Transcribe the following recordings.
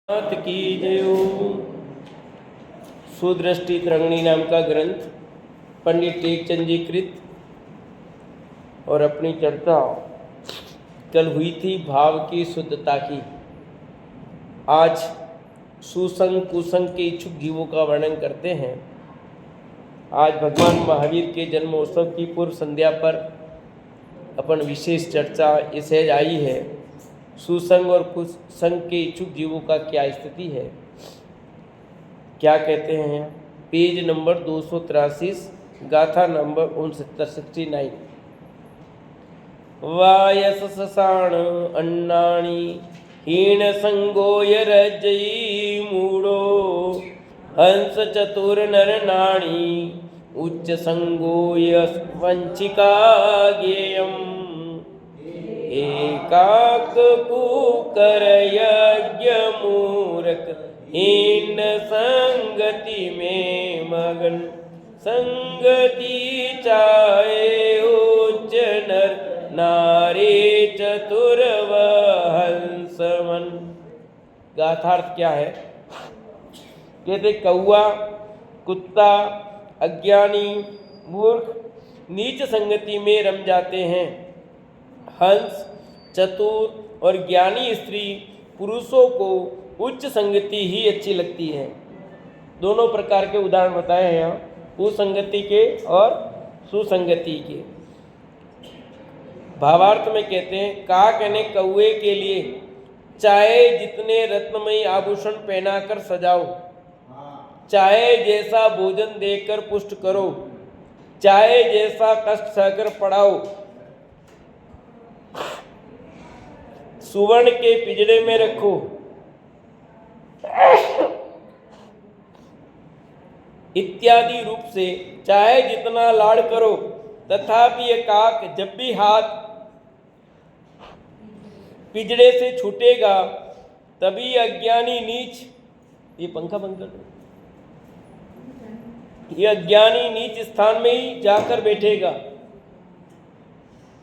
नाथ की जय। सुदृष्टि तरंगिणी नाम का ग्रंथ पंडित टेकचंद जी कृत। और अपनी चर्चा कल हुई थी भाव की शुद्धता की। आज सुसंग कुसंग के इच्छुक जीवों का वर्णन करते हैं। आज भगवान महावीर के जन्मोत्सव की पूर्व संध्या पर अपन विशेष चर्चा इससे आई है। सुसंग और कुसंग के इच्छुक जीवों का क्या स्थिति है, क्या कहते हैं। पेज नंबर 283, गाथा नंबर 69। वायस ससाण अन्नाणी हीन संगोय रजयी मूढ़ो हंस चतुर नर नाणी उच्च संगोय वंचिका ज्ञेयम् एकाक कुकर यज्ञ मूरख हीन संगति में मगन संगति चाहे उच्च नर नारी चतुर हंस मन। गाथार्थ क्या है? कहते कौआ, कुत्ता, अज्ञानी, मूर्ख नीच संगति में रम जाते हैं। हंस, चतुर और ज्ञानी स्त्री पुरुषों को उच्च संगति ही अच्छी लगती है। दोनों प्रकार के उदाहरण बताए हैं यहाँ, कुसंगति के और सुसंगति के। भावार्थ में कहते हैं काक यानी कौए के लिए चाहे जितने रत्नमयी आभूषण पहनाकर सजाओ, चाहे जैसा भोजन देकर पुष्ट करो, चाहे जैसा कष्ट सहकर पढ़ाओ, सुवर्ण के पिंजरे में रखो, इत्यादि रूप से चाहे जितना लाड़ करो, तथापि ये काक जब भी हाथ पिंजरे से छूटेगा तभी अज्ञानी नीच, ये पंखा बंद कर दो, ये अज्ञानी नीच स्थान में ही जाकर बैठेगा।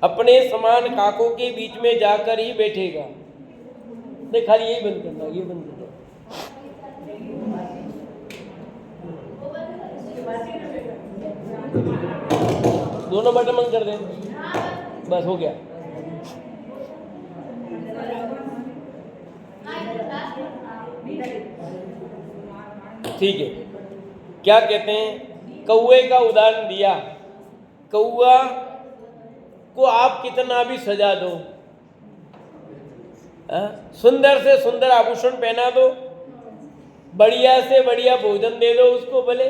अपने समान काकों के बीच में जाकर ही बैठेगा। नहीं, खाली यही बंद करना, ये बंद करना। दोनों बटन बंद कर दे, बस हो गया। ठीक है, क्या कहते हैं, कौए का उदाहरण दिया। कौआ को आप कितना भी सजा दो, सुंदर से सुंदर आभूषण पहना दो, बढ़िया से बढ़िया भोजन दे दो उसको, भले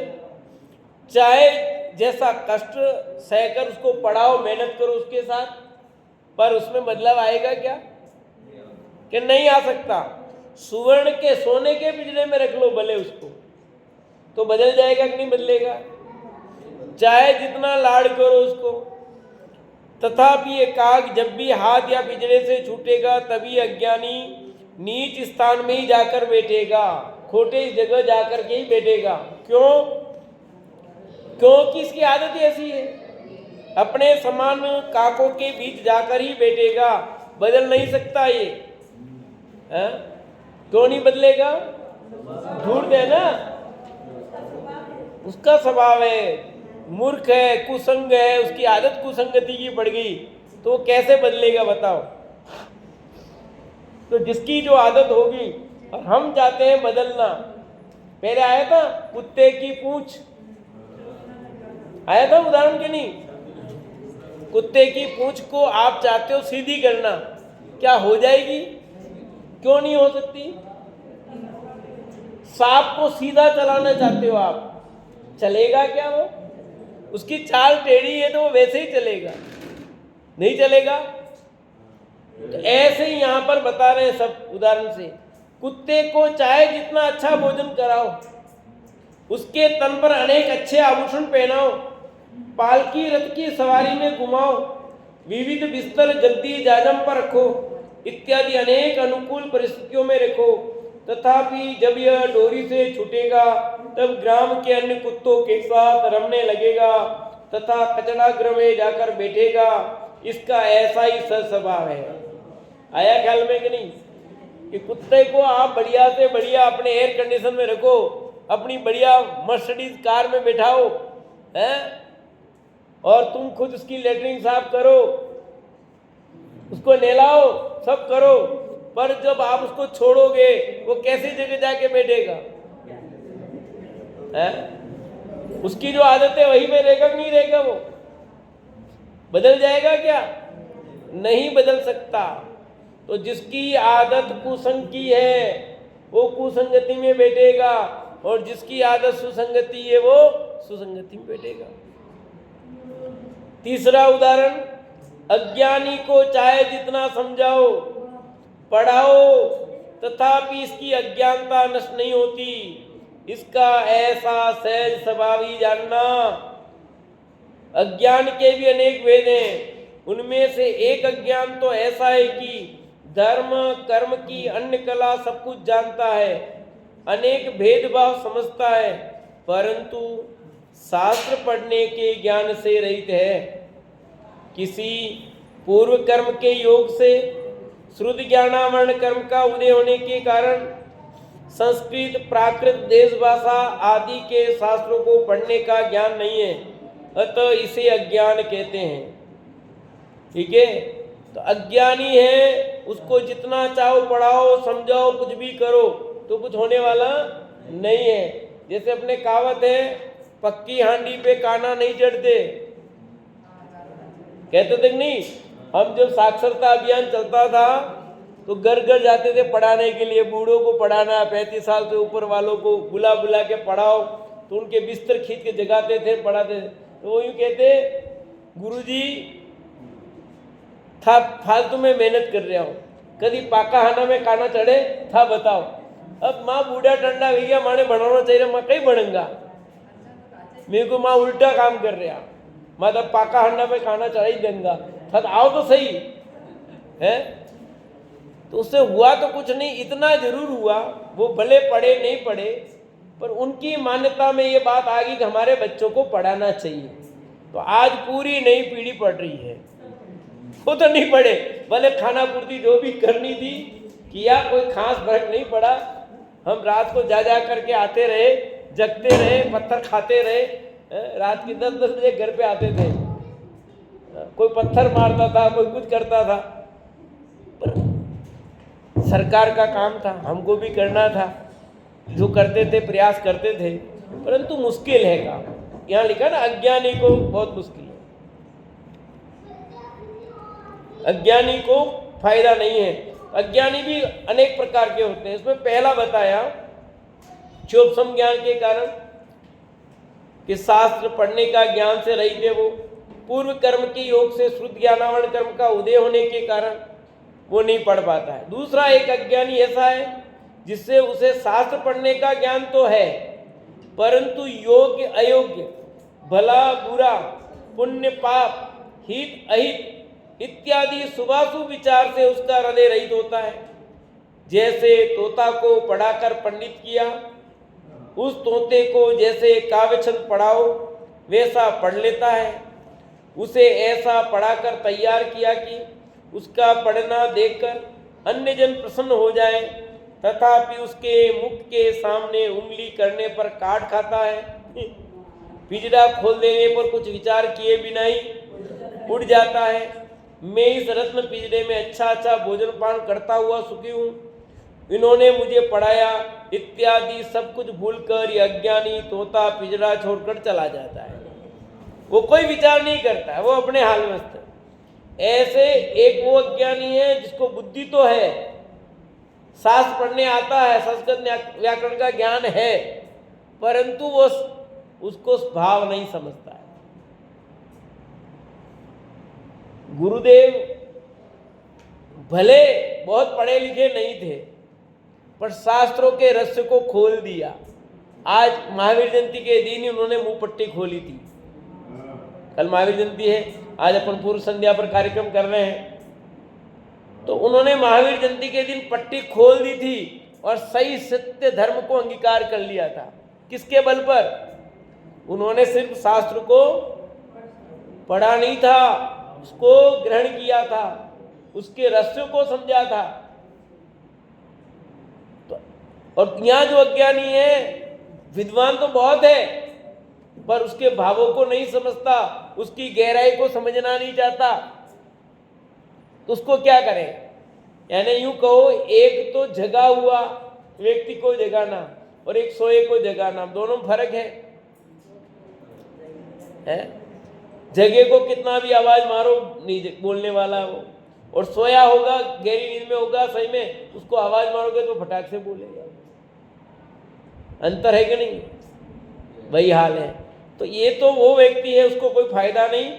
चाहे जैसा कष्ट सहकर उसको पढ़ाओ, मेहनत करो उसके साथ, पर उसमें बदलाव आएगा क्या? कि नहीं आ सकता। सुवर्ण के सोने के पिंजरे में रख लो भले उसको, तो बदल जाएगा कि नहीं बदलेगा? चाहे जितना लाड़ करो उसको, तथापि ये काक जब भी हाथ या पिंजरे से छूटेगा तभी अज्ञानी नीच स्थान में ही जाकर बैठेगा, खोटे जगह जाकर के ही बैठेगा। क्यों? क्योंकि इसकी आदत ऐसी है, अपने समान काकों के बीच जाकर ही बैठेगा, बदल नहीं सकता ये। क्यों नहीं बदलेगा? ढूंढ दे ना, उसका स्वभाव है, मूर्ख है, कुसंग है, उसकी आदत कुसंगति की पड़ गई, तो वो कैसे बदलेगा बताओ? तो जिसकी जो आदत होगी, और हम चाहते हैं बदलना। पहले आया था कुत्ते की पूंछ, आया था उदाहरण के नहीं? कुत्ते की पूंछ को आप चाहते हो सीधी करना, क्या हो जाएगी? क्यों नहीं हो सकती? सांप को सीधा चलाना चाहते हो आप, चलेगा क्या वो? उसकी चाल टेढ़ी है तो वो वैसे ही चलेगा, नहीं चलेगा। तो ऐसे ही यहां पर बता रहे हैं सब उदाहरण से। कुत्ते को चाहे जितना अच्छा भोजन कराओ, उसके तन पर अनेक अच्छे आभूषण पहनाओ, पालकी रथ की सवारी में घुमाओ, विविध बिस्तर गद्दी जाजम पर रखो, इत्यादि अनेक अनुकूल परिस्थितियों में रखो, तथापि जब यह डोरी से छूटेगा तब ग्राम के अन्य कुत्तों के साथ रमने लगेगा तथा कचरा गृह में जाकर बैठेगा। इसका ऐसा ही स्वभाव है। आया ख्याल में कि नहीं? कि कुत्ते को आप बढ़िया से बढ़िया अपने एयर कंडीशन में रखो, अपनी बढ़िया मर्सिडीज कार में बैठाओ, हैं, और तुम खुद उसकी लेटरिन साफ करो, उसको नहलाओ, सब करो, पर जब आप उसको छोड़ोगे वो कैसी जगह जाके बैठेगा? है? उसकी जो आदत है वही में रहेगा कि नहीं रहेगा? वो बदल जाएगा क्या? नहीं बदल सकता। तो जिसकी आदत कुसंग की है वो कुसंगति में बैठेगा, और जिसकी आदत सुसंगति है वो सुसंगति में बैठेगा। तीसरा उदाहरण, अज्ञानी को चाहे जितना समझाओ पढ़ाओ तथापि इसकी अज्ञानता नष्ट नहीं होती। इसका ऐसा सहज स्वभाव ही जानना। अज्ञान के भी अनेक भेद हैं, उनमें से एक अज्ञान तो ऐसा है कि धर्म कर्म की अन्य कला सब कुछ जानता है, अनेक भेदभाव समझता है, परंतु शास्त्र पढ़ने के ज्ञान से रहित है। किसी पूर्व कर्म के योग से श्रुति ज्ञानावरण कर्म का उदय होने के कारण संस्कृत प्राकृत देश भाषा आदि के शास्त्रों को पढ़ने का ज्ञान नहीं है, अतः इसे अज्ञान कहते हैं। ठीक है, तो अज्ञानी है, उसको जितना चाहो पढ़ाओ समझाओ कुछ भी करो तो कुछ होने वाला नहीं है। जैसे अपने कहावत है, पक्की हांडी पे काना नहीं चढ़ते, कहते थे नहीं? हम जब साक्षरता अभियान चलता था तो घर घर जाते थे पढ़ाने के लिए, बूढ़ों को पढ़ाना, 35 साल से ऊपर वालों को बुला बुला के पढ़ाओ, तो उनके बिस्तर खींच के जगाते थे, पढ़ाते थे। तो वो यूँ कहते, गुरुजी था फालतू में मेहनत कर रहा हूँ, कभी पाकाहाना में काना चढ़े था बताओ। अब माँ बूढ़ा टंडा भैया माने बढ़ाना चाहिए, मैं कहीं बढ़ूंगा, मेरे को माँ उल्टा काम कर रहा, मैं तब पाकाहाना में खाना चढ़ा ही दूंगा, थक आओ तो सही है। तो उससे हुआ तो कुछ नहीं, इतना जरूर हुआ, वो भले पढ़े नहीं पढ़े, पर उनकी मान्यता में ये बात आ गई कि हमारे बच्चों को पढ़ाना चाहिए। तो आज पूरी नई पीढ़ी पढ़ रही है, वो तो नहीं पढ़े, भले खाना पूर्ति जो भी करनी थी किया, कोई खास फर्क नहीं पड़ा। हम रात को जा जा करके आते रहे, जगते रहे, पत्थर खाते रहे, रात के 10-10 बजे घर पे आते थे, कोई पत्थर मारता था, कोई कुछ करता था, पर सरकार का काम था, हमको भी करना था, जो करते थे प्रयास करते थे, परंतु मुश्किल है काम। यहाँ लिखा ना, अज्ञानी को बहुत मुश्किल है, अज्ञानी को फायदा नहीं है। अज्ञानी भी अनेक प्रकार के होते हैं। इसमें पहला बताया चोपसम ज्ञान के कारण कि शास्त्र पढ़ने का ज्ञान से रहित है, वो पूर्व कर्म के योग से श्रुत ज्ञानावरण कर्म का उदय होने के कारण वो नहीं पढ़ पाता है। दूसरा एक अज्ञानी ऐसा है जिससे उसे शास्त्र पढ़ने का ज्ञान तो है, परंतु योग्य अयोग्य, भला बुरा, पुण्य पाप, हित अहित इत्यादि शुभाशुभ विचार से उसका हृदय रहित होता है। जैसे तोता को पढ़ाकर पंडित किया, उस तोते को जैसे काव्य छंद पढ़ाओ वैसा पढ़ लेता है। उसे ऐसा पढ़ाकर तैयार किया कि उसका पढ़ना देखकर अन्य जन प्रसन्न हो जाए, तथापि उसके मुख के सामने उंगली करने पर काट खाता है। पिंजरा खोल देने पर कुछ विचार किए बिना ही उड़ जाता है। मैं इस रत्न पिंजरे में अच्छा अच्छा भोजन पान करता हुआ सुखी हूँ, इन्होंने मुझे पढ़ाया इत्यादि सब कुछ भूलकर ये अज्ञानी तोता पिंजरा छोड़कर चला जाता है। वो कोई विचार नहीं करता है, वो अपने हाल में है। ऐसे एक वो अज्ञानी है जिसको बुद्धि तो है, शास्त्र पढ़ने आता है, संस्कृत व्याकरण का ज्ञान है, परंतु वो उसको भाव नहीं समझता है। गुरुदेव भले बहुत पढ़े लिखे नहीं थे, पर शास्त्रों के रहस्य को खोल दिया। आज महावीर जयंती के दिन ही उन्होंने मुंह पट्टी खोली थी। कल महावीर जयंती है, आज अपन पूर्व संध्या पर कार्यक्रम कर रहे हैं, तो उन्होंने महावीर जयंती के दिन पट्टी खोल दी थी और सही सत्य धर्म को अंगीकार कर लिया था। किसके बल पर? उन्होंने सिर्फ शास्त्र को पढ़ा नहीं था, उसको ग्रहण किया था, उसके रहस्यों को समझा था। और यहाँ जो अज्ञानी है, विद्वान तो बहुत है पर उसके भावों को नहीं समझता, उसकी गहराई को समझना नहीं चाहता, तो उसको क्या करें? यानी यूं कहो, एक तो जगा हुआ व्यक्ति को जगाना और एक सोए को जगाना, दोनों में फर्क है? जगे को कितना भी आवाज मारो नहीं बोलने वाला वो, और सोया होगा, गहरी नींद में होगा, सही में उसको आवाज मारोगे तो फटाक से बोलेगा। अंतर है कि नहीं? वही हाल है। तो ये तो वो व्यक्ति है, उसको कोई फायदा नहीं,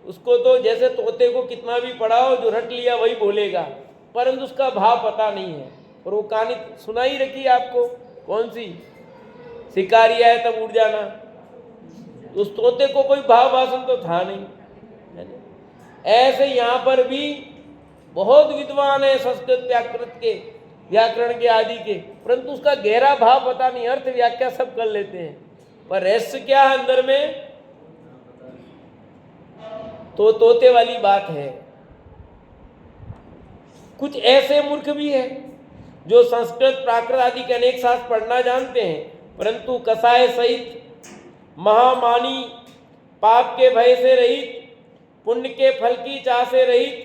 उसको तो जैसे तोते को कितना भी पढ़ाओ, जो रट लिया वही बोलेगा, परंतु उसका भाव पता नहीं है। और वो कहानी सुनाई रखी आपको, कौन सी? शिकारी आए तब उड़ जाना। उस तोते को कोई भाव वासन तो था नहीं, है ना? ऐसे यहाँ पर भी बहुत विद्वान है संस्कृत व्याकरण के, व्याकरण के आदि के, परंतु उसका गहरा भाव पता नहीं, अर्थ व्याख्या सब कर लेते हैं, पर रहस्य क्या है अंदर में, तो तोते वाली बात है। कुछ ऐसे मूर्ख भी है जो संस्कृत प्राकृत आदि के अनेक शास्त्र पढ़ना जानते हैं, परंतु कसाय सहित, महामानी, पाप के भय से रहित, पुण्य के फल की चाह से रहित,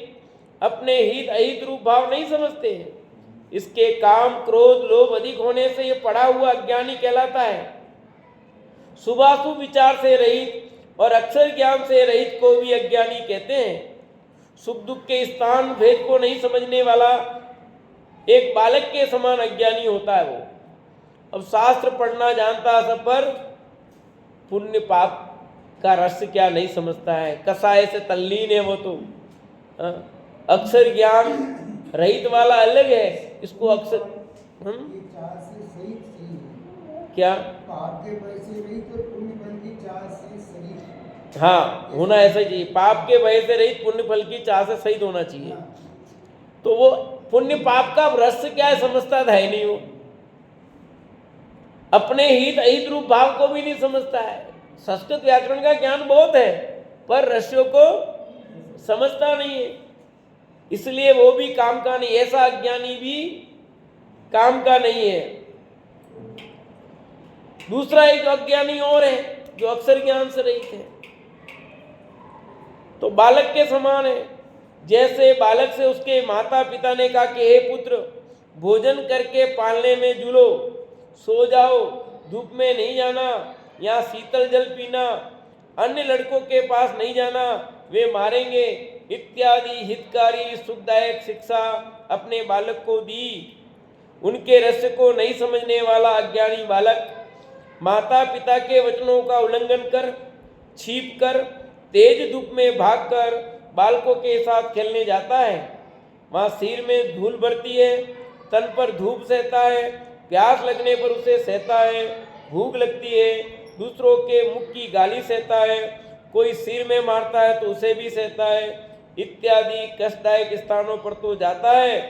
अपने हित अहित रूप भाव नहीं समझते हैं। इसके काम क्रोध लोभ अधिक होने से ये पढ़ा हुआ अज्ञानी कहलाता है। शुभाशुभ विचार से रहित और अक्षर ज्ञान से रहित को भी अज्ञानी कहते हैं। सुख दुख के स्थान भेद को नहीं समझने वाला एक बालक के समान अज्ञानी होता है वो। अब शास्त्र पढ़ना जानता सब, पर पुण्य पाप का रहस्य क्या नहीं समझता है, कसाय से तल्लीन है वो तो। अक्षर ज्ञान रहित वाला अलग है, इसको अक्षर क्या पाप के भय से रहित और पुण्य फल की चाह से सहित, हाँ होना ऐसा चाहिए, पाप के भय से रहित पुण्य फल की चाह से सहित होना चाहिए। तो वो पुण्य पाप का रहस्य क्या है समझता था ही नहीं वो, अपने हित अहित रूप भाव को भी नहीं समझता है। संस्कृत व्याकरण का ज्ञान बहुत है पर रहस्यों को समझता नहीं है, इसलिए वो भी काम का नहीं, ऐसा अज्ञानी भी काम का नहीं है। दूसरा एक अज्ञानी और है जो अक्षर ज्ञान से रहित है, तो बालक के समान है। जैसे बालक से उसके माता पिता ने कहा कि हे पुत्र, भोजन करके पालने में जुलो, सो जाओ, धूप में नहीं जाना, यहाँ शीतल जल पीना, अन्य लड़कों के पास नहीं जाना, वे मारेंगे, इत्यादि हितकारी सुखदायक शिक्षा अपने बालक को दी। उनके रहस्य को नहीं समझने वाला अज्ञानी बालक माता पिता के वचनों का उल्लंघन कर, छिप कर, तेज धूप में भागकर बालकों के साथ खेलने जाता है। वहाँ सिर में धूल भरती है, तन पर धूप सहता है, प्यास लगने पर उसे सहता है, भूख लगती है, दूसरों के मुख की गाली सहता है, कोई सिर में मारता है तो उसे भी सहता है, इत्यादि कष्टदायक स्थानों पर तो जाता है,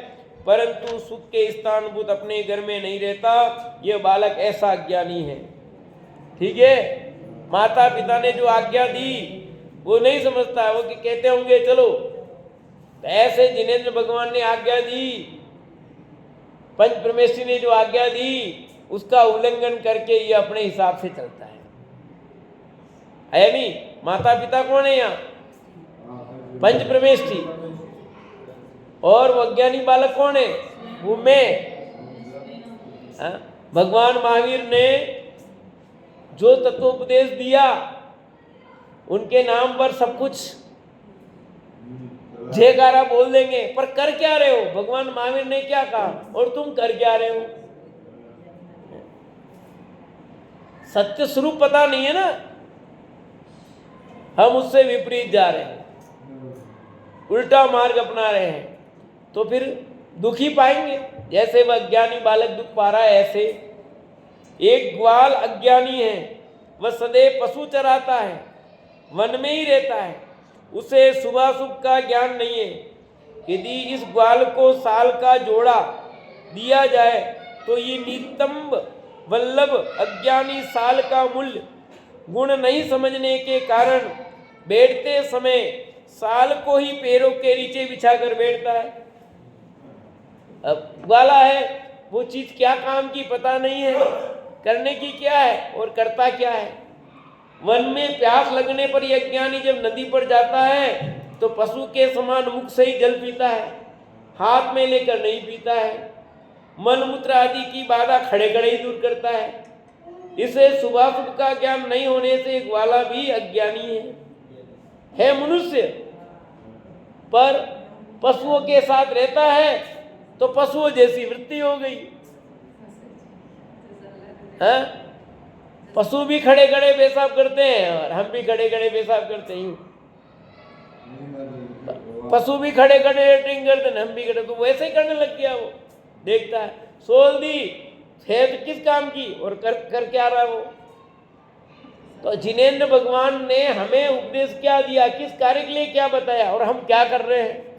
परंतु सुख के स्थानभूत अपने घर में नहीं रहता। यह बालक ऐसा अज्ञानी है। ठीक है, माता पिता ने जो आज्ञा दी वो नहीं समझता है, वो कि कहते होंगे चलो, तो ऐसे जिनेंद्र भगवान ने आज्ञा दी, पंच परमेश्वरी ने जो आज्ञा दी उसका उल्लंघन करके ये अपने हिसाब से चलता है नहीं? माता पिता कौन है यहाँ? पंच परमेश्वरी। और वो अज्ञानी बालक कौन है? वो मैं। भगवान महावीर ने जो तत्वोपदेश दिया उनके नाम पर सब कुछ जयकारा बोल देंगे, पर कर क्या रहे हो? भगवान महावीर ने क्या कहा और तुम कर क्या रहे हो? सत्य स्वरूप पता नहीं है ना, हम उससे विपरीत जा रहे हैं, उल्टा मार्ग अपना रहे हैं, तो फिर दुखी पाएंगे। जैसे वह अज्ञानी बालक दुख पा रहा है, ऐसे एक ग्वाल अज्ञानी है, वह सदैव पशु चराता है, वन में ही रहता है, उसे शुभाशुभ का ज्ञान नहीं है। यदि इस ग्वाल को साल का जोड़ा दिया जाए तो ये नितंब वल्लभ अज्ञानी साल का मूल्य गुण नहीं समझने के कारण बैठते समय साल को ही पैरों के नीचे बिछाकर बैठता है। अब ग्वाला है, वो चीज क्या काम की पता नहीं है, करने की क्या है और करता क्या है। वन में प्यास लगने पर यह अज्ञानी जब नदी पर जाता है तो पशु के समान मुख से ही जल पीता है, हाथ में लेकर नहीं पीता है। मलमूत्र आदि की बाधा खड़े खड़े ही दूर करता है। इसे शुभाशुभ का ज्ञान नहीं होने से ग्वाला भी अज्ञानी है मनुष्य, पर पशुओं के साथ रहता है तो पशुओं जैसी वृत्ति हो गई है। पशु भी खड़े खड़े पेशाब करते हैं और हम भी खड़े खड़े पेशाब करते हैं। पशु भी खड़े खड़े लेटरिंग करते हैं, हम भी खड़े, तो वैसे ही करने लग गया। वो देखता है सोल दी है तो किस काम की और कर क्या रहा वो। तो जिनेंद्र भगवान ने हमें उपदेश क्या दिया, किस कार्य के लिए क्या बताया और हम क्या कर रहे हैं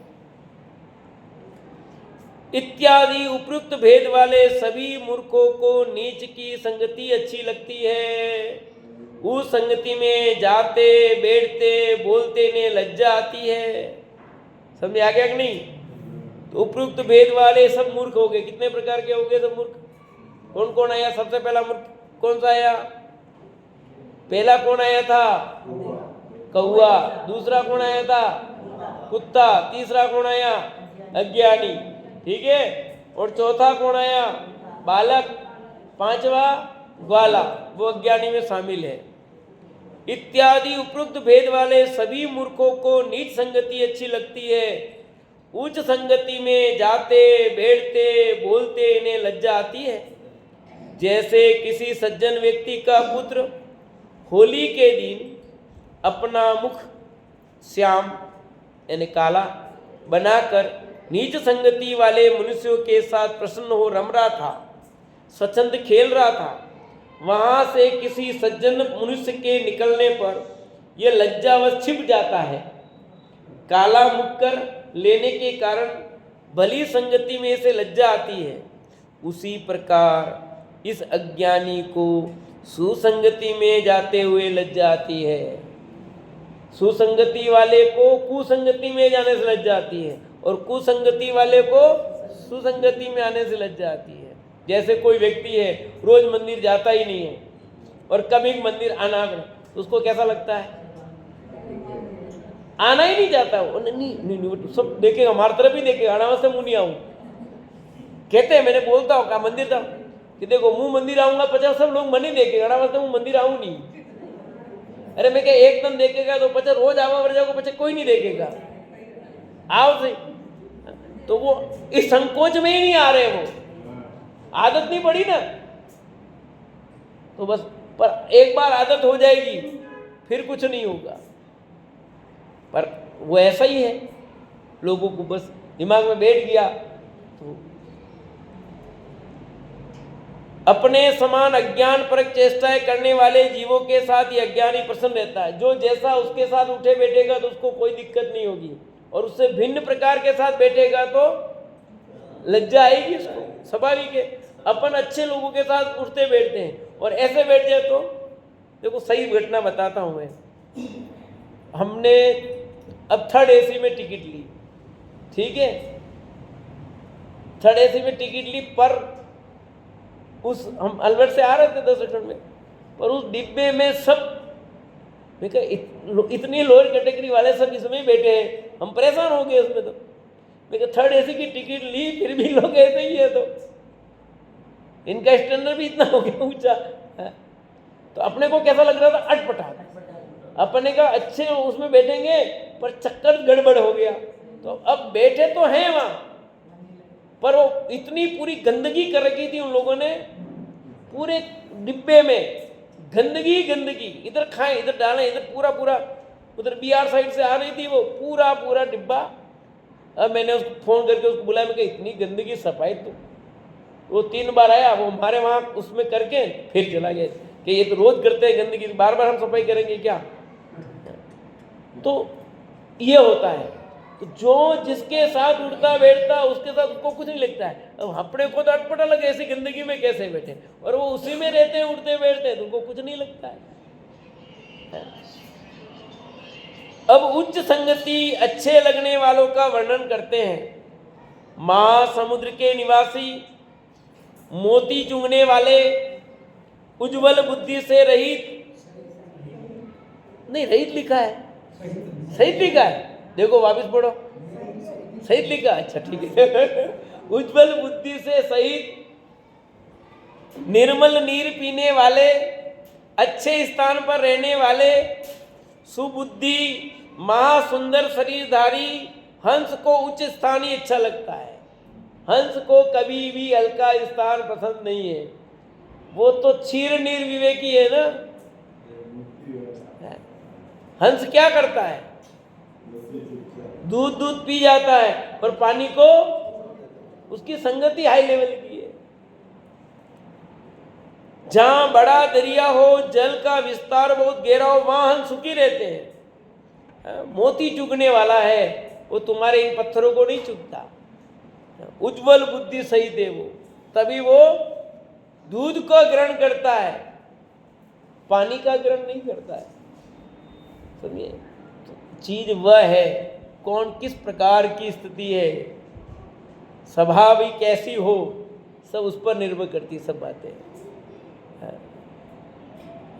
इत्यादि। उपयुक्त भेद वाले सभी मूर्खों को नीच की संगति अच्छी लगती है। उस संगति में जाते बैठते बोलते ने लज्जा आती है। समझ आ गया कि नहीं? तो उपयुक्त भेद वाले सब मूर्ख हो गए। कितने प्रकार के हो गए सब मूर्ख? कौन कौन आया? सबसे पहला मूर्ख कौन सा आया? पहला कौन आया था? कौआ। दूसरा कौन आया था? कुत्ता। तीसरा कौन आया? अज्ञानी। ठीक है। और चौथा कौन आया? बालक। पांचवा ग्वाला, वो अज्ञानी में शामिल है। इत्यादि उपयुक्त भेद वाले सभी मूर्खों को नीच संगति अच्छी लगती है। उच्च संगति में जाते बैठते बोलते इन्हें लज्जा आती है। जैसे किसी सज्जन व्यक्ति का पुत्र होली के दिन अपना मुख श्याम यानी काला बनाकर नीच संगति वाले मनुष्यों के साथ प्रसन्न हो रम रहा था, स्वच्छंद खेल रहा था। वहां से किसी सज्जन मनुष्य के निकलने पर यह लज्जावश छिप जाता है। काला मुख कर लेने के कारण भली संगति में से लज्जा आती है। उसी प्रकार इस अज्ञानी को सुसंगति में जाते हुए लज्जा आती है। सुसंगति वाले को कुसंगति में जाने से लज्जा आती है और कुसंगति वाले को सुसंगति में आने से लज्जा आती है। जैसे कोई व्यक्ति है रोज मंदिर जाता ही नहीं है और कभी मंदिर आना तो उसको कैसा लगता है? आना ही नहीं जाता वो। नहीं सब देखेगा, हमारी तरफ ही देखेगा, आना से मुँह नहीं आऊँ कहते हैं। मैंने बोलता हूँ कहा मंदिर था कि देखो मुँह मंदिर आऊँगा 50 सब लोग मन ही देखेगा, आना वास्ते मुँह मंदिर आऊँ नहीं। अरे मैं क्या एक दम देखेगा तो 50 रोज आवा वर जाओगे 50 कोई नहीं देखेगा। आओ सही, तो वो इस संकोच में ही नहीं आ रहे, वो आदत नहीं पड़ी ना। तो बस पर एक बार आदत हो जाएगी फिर कुछ नहीं होगा। पर वो ऐसा ही है, लोगों को बस दिमाग में बैठ गया। तो अपने समान अज्ञान परक चेष्टाएं करने वाले जीवों के साथ ये अज्ञानी प्रसन्न रहता है। जो जैसा उसके साथ उठे बैठेगा तो उसको कोई दिक्कत नहीं होगी, और उससे भिन्न प्रकार के साथ बैठेगा तो लज्जा आएगी उसको, स्वाभाविक है। अपन अच्छे लोगों के साथ उठते बैठते हैं और ऐसे बैठ जाए तो देखो, सही घटना बताता हूं मैं। हमने अब थर्ड एसी में टिकट ली, ठीक है, थर्ड एसी में टिकट ली, पर उस हम अलवर से आ रहे थे 10 सेकंड में, पर उस डिब्बे में सब इतनी लोअर कैटेगरी वाले सब इसमें बैठे हैं, हम परेशान हो गए उसमें। तो मैं थर्ड एसी की टिकट ली फिर भी लोग ऐसे ही है, तो इनका स्टैंडर्ड भी इतना हो गया ऊंचा। तो अपने को कैसा लग रहा था? अटपटा। अपने का अच्छे उसमें बैठेंगे पर चक्कर गड़बड़ हो गया। तो अब बैठे तो हैं वहां, पर वो इतनी पूरी गंदगी कर रखी थी उन लोगों ने, पूरे डिब्बे में गंदगी गंदगी, इधर खाएं इधर डालें, इधर पूरा पूरा, उधर बिहार साइड से आ रही थी वो पूरा पूरा डिब्बा। अब मैंने उसको फोन करके उसको बुलाया, मैं इतनी गंदगी सफाई, तो वो 3 बार आया, वो हमारे वहाँ उसमें करके फिर चला गया कि ये तो रोज करते हैं गंदगी, बार बार हम सफाई करेंगे क्या? तो ये होता है। तो जो जिसके साथ उठता बैठता उसके साथ उसको कुछ नहीं लगता है। अब अपने को तो अटपटा लगे ऐसी गंदगी में कैसे बैठे, और वो उसी में रहते हैं उठते बैठते हैं तो उनको कुछ नहीं लगता है। अब उच्च संगति अच्छे लगने वालों का वर्णन करते हैं। महासमुद्र के निवासी मोती चुंगने वाले, उज्जवल बुद्धि से रहित, नहीं रहित लिखा है, सहित लिखा है, देखो वापस पढ़ो, सहित लिखा, अच्छा ठीक है। उज्जवल बुद्धि से सहित, निर्मल नीर पीने वाले, अच्छे स्थान पर रहने वाले, सुबुद्धि, महासुंदर शरीरधारी, हंस को उच्च स्थान ही अच्छा लगता है। हंस को कभी भी हल्का स्थान पसंद नहीं है, वो तो क्षीर निर्विवेकी है ना। हंस क्या करता है? दूध दूध पी जाता है, पर पानी को, उसकी संगति हाई लेवल की है। जहां बड़ा दरिया हो, जल का विस्तार बहुत गहरा हो, वहां हंस सुखी रहते हैं। मोती चुगने वाला है, वो तुम्हारे इन पत्थरों को नहीं चुगता। उज्जवल बुद्धि सही दे वो, तभी वो दूध का ग्रहण करता है, पानी का ग्रहण नहीं करता है। समझिए, चीज वह है, कौन किस प्रकार की स्थिति है, स्वभाव ही कैसी हो, सब उस पर निर्भर करती सब बातें।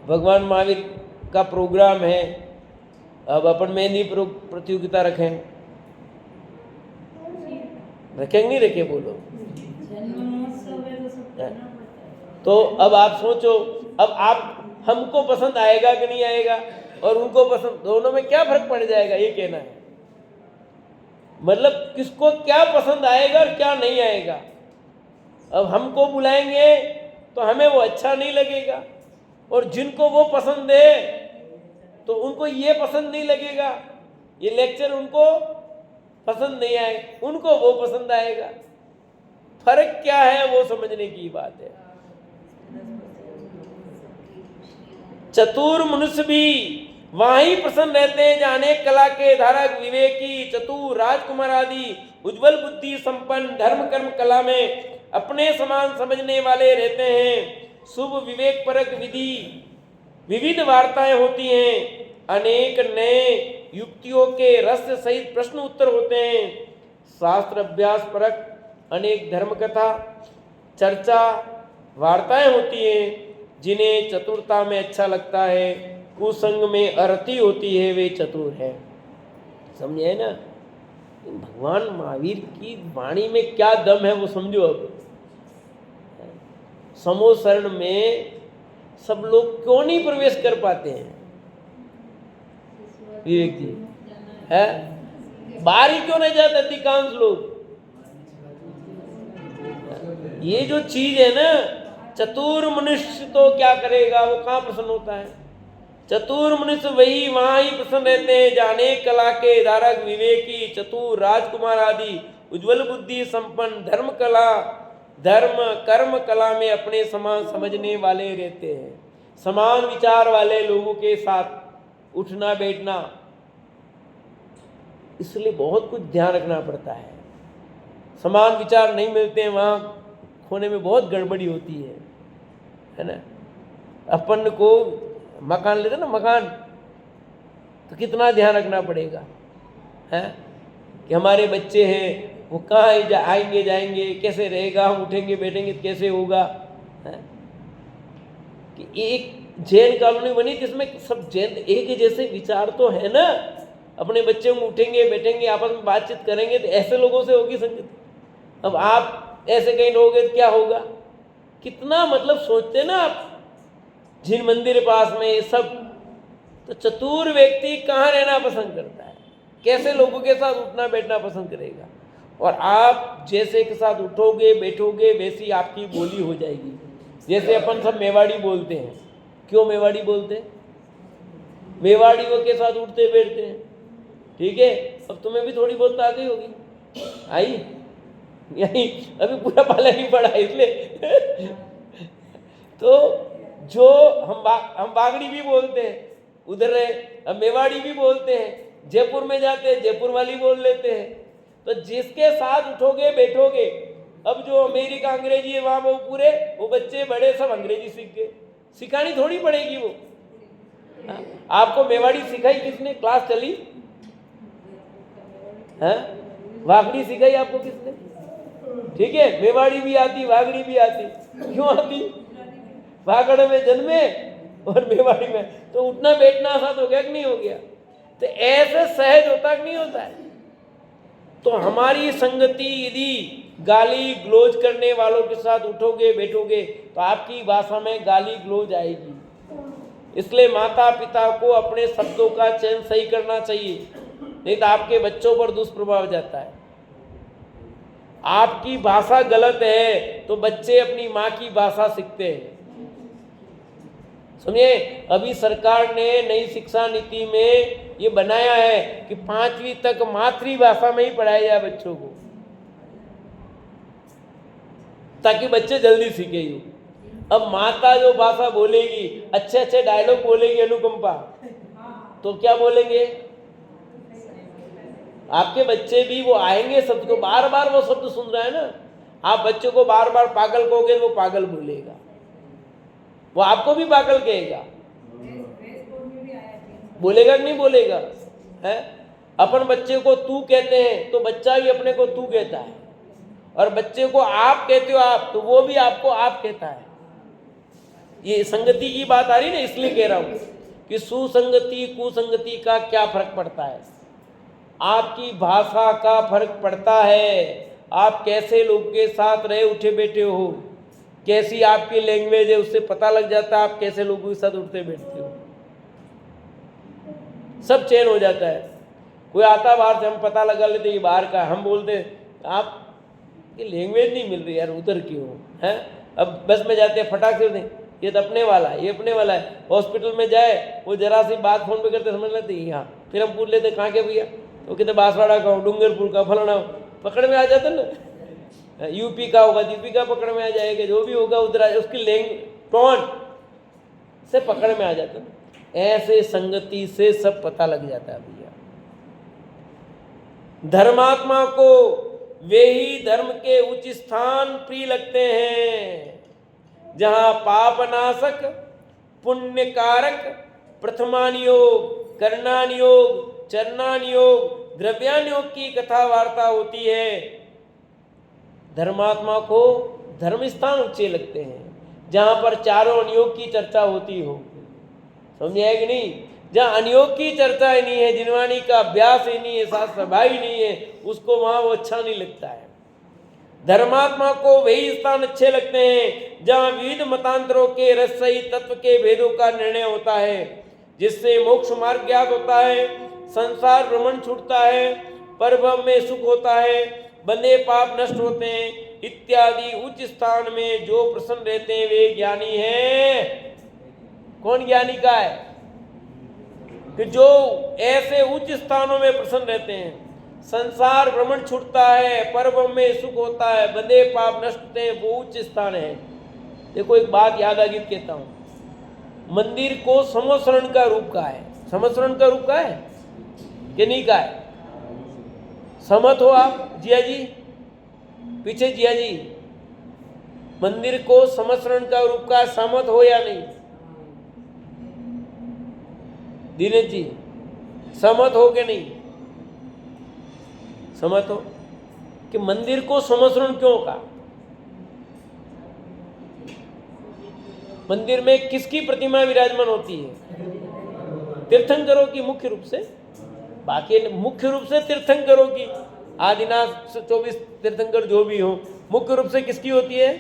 भगवान महावीर का प्रोग्राम है, अब अपन मेहंदी प्रतियोगिता रखें, रखेंगे नहीं रखे बोलो? तो अब आप सोचो, अब आप हमको पसंद आएगा कि नहीं आएगा, और उनको पसंद, दोनों में क्या फर्क पड़ जाएगा, ये कहना है। मतलब किसको क्या पसंद आएगा और क्या नहीं आएगा। अब हमको बुलाएंगे तो हमें वो अच्छा नहीं लगेगा, और जिनको वो पसंद है तो उनको ये पसंद नहीं लगेगा, ये लेक्चर उनको पसंद नहीं आएगा, उनको वो पसंद आएगा। फर्क क्या है वो समझने की बात है। चतुर मनुष्य भी वहीं प्रसन्न रहते हैं जहां अनेक कला के धारक, विवेकी, चतुर, राजकुमार आदि उज्जवल बुद्धि संपन्न, धर्म कर्म कला में अपने समान समझने वाले रहते हैं। शुभ विवेक परक विधि विविध वार्ताएं होती हैं, अनेक नए युक्तियों के रस सहित प्रश्न उत्तर होते हैं। शास्त्र अभ्यास परक अनेक धर्म कथा, चर्चा, वार्ताएं होती हैं, जिन्हें चतुरता में अच्छा लगता है, कुसंग में अरति होती है, वे चतुर है। समझे ना? भगवान महावीर की वाणी में क्या दम है वो समझो। अब समोसरण में सब लोग क्यों नहीं प्रवेश कर पाते हैं? विवेक जी है, बाहर ही क्यों नहीं जाते अधिकांश लोग? ये जो चीज है ना, चतुर मनुष्य तो क्या करेगा, वो कहाँ प्रसन्न होता है? चतुर मनुष्य वही वहां ही प्रसन्न रहते हैं जहां अनेक कला के धारक, विवेकी, चतुर, राजकुमार आदि उज्जवल बुद्धि संपन्न, धर्म कला, धर्म कर्म कला में अपने समान समझने वाले रहते हैं। समान विचार वाले लोगों के साथ उठना बैठना, इसलिए बहुत कुछ ध्यान रखना पड़ता है। समान विचार नहीं मिलते हैं, वहाँ खोने में बहुत गड़बड़ी होती है ना। अपन को मकान लेते ना, मकान तो कितना ध्यान रखना पड़ेगा है कि हमारे बच्चे हैं, वो कहाँ आएंगे जाएंगे, कैसे रहेगा, हम उठेंगे बैठेंगे कैसे होगा है? कि एक जैन कॉलोनी बनी जिसमें सब जैन एक जैसे विचार तो है ना। अपने बच्चे में उठेंगे बैठेंगे आपस में बातचीत करेंगे तो ऐसे लोगों से होगी संगति। अब आप ऐसे कहीं रहोगे तो क्या होगा? कितना मतलब सोचते ना आप, जिन मंदिर पास में ये सब, तो चतुर व्यक्ति कहाँ रहना पसंद करता है, कैसे लोगों के साथ उठना बैठना पसंद करेगा। और आप जैसे के साथ उठोगे बैठोगे वैसी आपकी बोली हो जाएगी। जैसे अपन सब मेवाड़ी बोलते हैं, क्यों मेवाड़ी बोलते हैं? मेवाड़ियों के साथ उठते बैठते हैं, ठीक है। अब तुम्हें भी थोड़ी बहुत आ गई होगी, आई यही अभी पूरा पाला नहीं पड़ा इसलिए तो जो हम बागड़ी भी बोलते हैं उधर रहे, अब मेवाड़ी भी बोलते हैं, जयपुर में जाते हैं जयपुर वाली बोल लेते हैं। तो जिसके साथ उठोगे बैठोगे, अब जो अमेरिका अंग्रेजी है वहाँ वो पूरे वो बच्चे बड़े सब अंग्रेजी सीख गए, सिखानी थोड़ी पड़ेगी वो। आपको मेवाड़ी सिखाई किसने? क्लास चली है? वागड़ी सिखाई आपको किसने? ठीक है, मेवाड़ी भी आती, वागड़ी भी आती। क्यों आती? वागड़ में जन्मे और मेवाड़ी में, तो उठना बैठना आसान हो गया कि नहीं हो गया? तो ऐसे सहज होता कि नहीं होता है? तो हमारी संगति यदि गाली ग्लोज करने वालों के साथ उठोगे बैठोगे तो आपकी भाषा में गाली ग्लोज आएगी। इसलिए माता पिता को अपने शब्दों का चयन सही करना चाहिए, नहीं तो आपके बच्चों पर दुष्प्रभाव जाता है। आपकी भाषा गलत है तो बच्चे अपनी माँ की भाषा सीखते हैं। सुनिए, अभी सरकार ने नई शिक्षा नीति में ये बनाया है कि 5वीं तक मातृभाषा में ही पढ़ाया जाए बच्चों को, ताकि बच्चे जल्दी सीखे। अब माता जो भाषा बोलेगी, अच्छे अच्छे डायलॉग बोलेगी अनुकंपा, तो क्या बोलेंगे? आपके बच्चे भी वो आएंगे शब्द को, बार बार वो शब्द सुन रहा है ना। आप बच्चों को बार बार पागल कहोगे तो वो पागल बोलेगा, वो आपको भी पागल कहेगा। बोलेगा कि नहीं बोलेगा? है, अपन बच्चे को तू कहते हैं तो बच्चा भी अपने को तू कहता है, और बच्चे को आप कहते हो आप, तो वो भी आपको आप कहता है। ये संगति की बात आ रही ना, इसलिए कह रहा हूं कि सुसंगति कुसंगति का क्या फर्क पड़ता है। आपकी भाषा का फर्क पड़ता है, आप कैसे लोग के साथ रहे उठे बैठे हो, कैसी आपकी लैंग्वेज है, उससे पता लग जाता है आप कैसे लोगों के साथ उठते बैठते हो। सब चेंज हो जाता है। कोई आता बाहर से, हम पता लगा लेते ये बाहर का, हम बोलते आप ये लैंग्वेज नहीं मिल रही यार, उधर क्यों है। अब बस में जाते हैं फटाक से ये तो अपने वाला है, ये अपने वाला है। हॉस्पिटल में जाए वो जरा सी बात फोन पे करते समझ लेते यहाँ, फिर हम पूछ लेते कहाँ के भैया, तो कहते बांसवाड़ा का हूँ, डूंगरपुर का, फलाना, पकड़ में आ जाता ना। यूपी का होगा, यूपी का पकड़ में आ जाएगा, जो भी होगा उधर आ, उसकी टोन से पकड़ में आ जाता ना। ऐसे संगति से सब पता लग जाता है भैया। धर्मात्मा को वे ही धर्म के उच्च स्थान प्रिय लगते हैं जहां पापनाशक, पुण्यकारक, प्रथमानियोग, कर्णानियोग, चरणानियोग, द्रव्यानियोग की कथा वार्ता होती है। धर्मात्मा को धर्म स्थान अच्छे लगते हैं जहां पर चारों अनियोग की चर्चा होती हो। समझे कि नहीं? जहाँ अनियोग की चर्चा ही नहीं है, जिनवाणी का अभ्यास ही नहीं है, साथ सभा ही नहीं है, उसको वहां वो अच्छा नहीं लगता है। धर्मात्मा को वही स्थान अच्छे लगते हैं जहाँ विविध मतांतरों के रसई तत्व के भेदों का निर्णय होता है, जिससे मोक्ष मार्ग ज्ञात होता है, संसार भ्रमण छूटता है, परभव में सुख होता है, बंधे पाप नष्ट होते हैं इत्यादि उच्च स्थान में जो प्रसन्न रहते हैं वे ज्ञानी हैं। कौन ज्ञानी का है? कि जो ऐसे उच्च स्थानों में प्रसन्न रहते हैं, संसार भ्रमण छूटता है, परब्रह्म में सुख होता है, बंधे पाप नष्ट होते हैं, वो उच्च स्थान है। देखो एक बात याद आ गई कहता हूं, मंदिर को समस्रण का रूप का है। समस्रण का रूप का है कि नहीं का है? सहमत हो आप जिया जी? पीछे जिया जी, मंदिर को समस्रण का रूप का सहमत हो या नहीं? दिनेश जी सहमत हो कि नहीं? सहमत हो कि मंदिर को समस्रण क्यों कहा? मंदिर में किसकी प्रतिमा विराजमान होती है? तीर्थंकरों की मुख्य रूप से। बाकी मुख्य रूप से तीर्थंकरों की, आदिनाथ 24 तीर्थंकर जो भी हो, मुख्य रूप से किसकी होती है?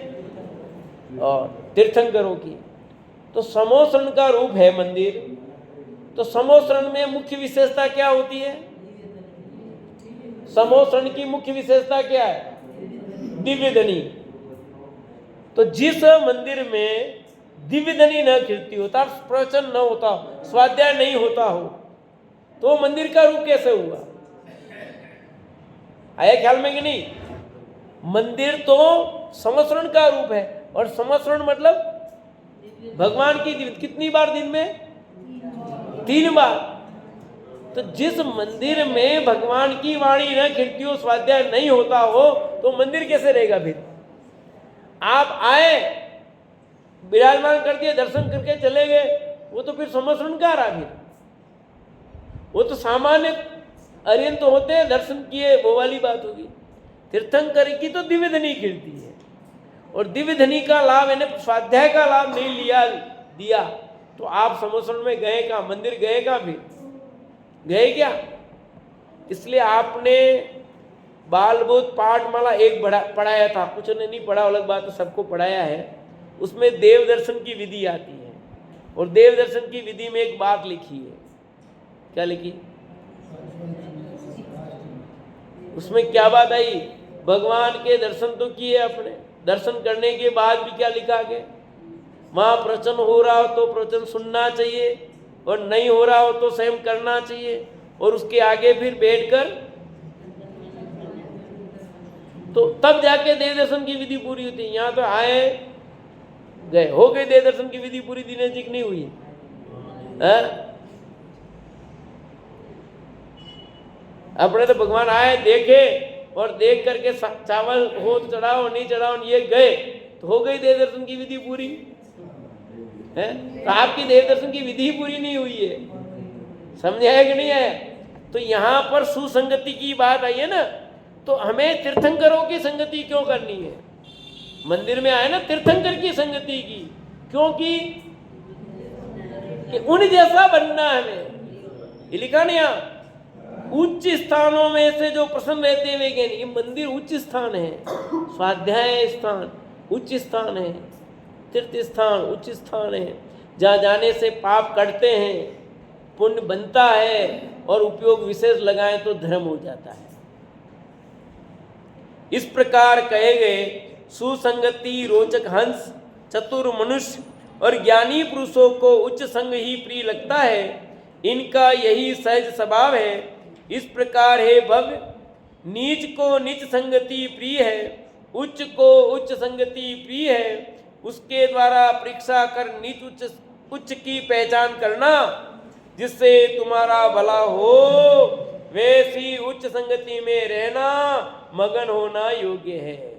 और तीर्थंकरों की। तो समोसरण का रूप है मंदिर। तो समोसरण में मुख्य विशेषता क्या होती है? समोसरण की मुख्य विशेषता क्या है? दिव्य धनी। तो जिस मंदिर में दिव्य धनी न खिलती होता, प्रवचन न होता, स्वाध्याय नहीं होता हो, तो मंदिर का रूप कैसे हुआ? आया ख्याल में कि नहीं? मंदिर तो समस्रण का रूप है, और समस्रण मतलब भगवान की कितनी बार दिन में? 3 बार। तो जिस मंदिर में भगवान की वाणी न खिलती हो, स्वाध्याय नहीं होता हो, तो मंदिर कैसे रहेगा? फिर आप आए, विराजमान कर दिए, दर्शन करके चले गए, वो तो फिर समस्रण का रहा। फिर वो तो सामान्य अरियन तो होते हैं, दर्शन किए, वो वाली बात होगी। तीर्थंकर की तो दिव्य धनी कीर्ति है, और दिव्य धनी का लाभ यानी स्वाध्याय का लाभ नहीं दिया तो आप समुद्र में गए कहाँ, मंदिर गए कहाँ, फिर गए क्या? इसलिए आपने बालबोध पाठमाला एक पढ़ाया था, कुछ ने नहीं पढ़ा अलग बात, तो सबको पढ़ाया है। उसमें देव दर्शन की विधि आती है, और देव दर्शन की विधि में एक बात लिखी है। क्या लिखी? उसमें क्या बात आई? भगवान के दर्शन तो किए अपने, दर्शन करने के बाद भी क्या लिखा गया? वहाँ प्रवचन हो रहा हो तो प्रवचन सुनना चाहिए, और नहीं हो रहा हो तो स्वयं करना चाहिए, और उसके आगे फिर बैठकर तो तब जाके देव दर्शन की विधि पूरी होती है। यहाँ तो आए गए, हो गई देव दर्शन की विधि पूरी, दिनेश जी की नहीं हुई है? अपने तो भगवान आए, देखे, और देख करके चावल हो तो चढ़ाओ, नहीं चढ़ाओ, ये गए, तो हो गई देव दर्शन की विधि पूरी है। तो आपकी देव दर्शन की विधि पूरी नहीं हुई है, समझ आया कि नहीं आया? तो यहाँ पर सुसंगति की बात आई है ना, तो हमें तीर्थंकरों की संगति क्यों करनी है? मंदिर में आए ना तीर्थंकर की संगति की, क्योंकि कि उन जैसा बनना है हमें। ये लिखा नहीं यहाँ, उच्च स्थानों में से जो प्रसन्न रहते हुए गए। ये मंदिर उच्च स्थान है, स्वाध्याय स्थान उच्च स्थान है, तीर्थ स्थान उच्च स्थान है, जहाँ जाने से पाप कटते हैं, पुण्य बनता है, और उपयोग विशेष लगाएं तो धर्म हो जाता है। इस प्रकार कहे गए सुसंगति रोचक हंस, चतुर मनुष्य और ज्ञानी पुरुषों को उच्च संग ही प्रिय लगता है, इनका यही सहज स्वभाव है। इस प्रकार है भव्य, नीच को नीच संगति प्रिय है, उच्च को उच्च संगति प्रिय है। उसके द्वारा परीक्षा कर नीच उच्च की पहचान करना, जिससे तुम्हारा भला हो, वैसी उच्च संगति में रहना मगन होना योग्य है।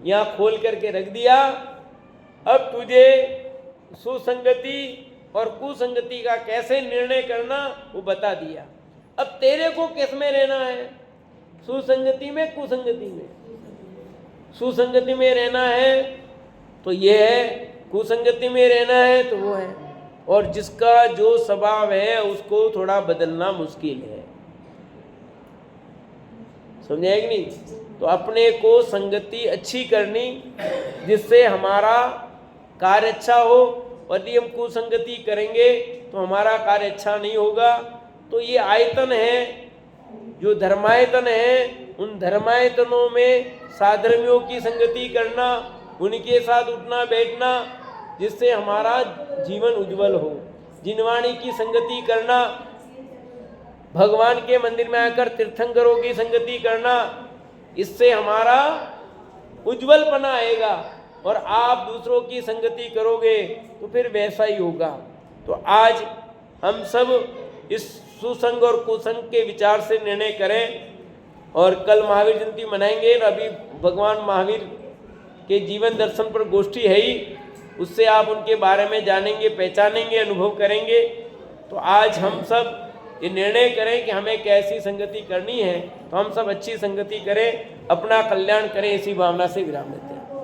यहाँ खोल करके रख दिया। अब तुझे सुसंगति और कुसंगति का कैसे निर्णय करना वो बता दिया। अब तेरे को किस में रहना है? सुसंगति में, कुसंगति में? सुसंगति में रहना है तो ये है, कुसंगति में रहना है तो वो है। और जिसका जो स्वभाव है उसको थोड़ा बदलना मुश्किल है, समझे कि नहीं? तो अपने को संगति अच्छी करनी जिससे हमारा कार्य अच्छा हो, और यदि हम कुसंगति करेंगे तो हमारा कार्य अच्छा नहीं होगा। तो ये आयतन है, जो धर्मायतन है, उन धर्मायतनों में साधर्मियों की संगति करना, उनके साथ उठना बैठना, जिससे हमारा जीवन उज्जवल हो। जिनवाणी की संगति करना, भगवान के मंदिर में आकर तीर्थंकरों की संगति करना, इससे हमारा उज्जवलपना आएगा। और आप दूसरों की संगति करोगे तो फिर वैसा ही होगा। तो आज हम सब इस सुसंग और कुसंग के विचार से निर्णय करें, और कल महावीर जयंती मनाएंगे। अभी भगवान महावीर के जीवन दर्शन पर गोष्ठी है ही, उससे आप उनके बारे में जानेंगे, पहचानेंगे, अनुभव करेंगे। तो आज हम सब ये निर्णय करें कि हमें कैसी संगति करनी है, तो हम सब अच्छी संगति करें, अपना कल्याण करें, इसी भावना से विराम देते हैं।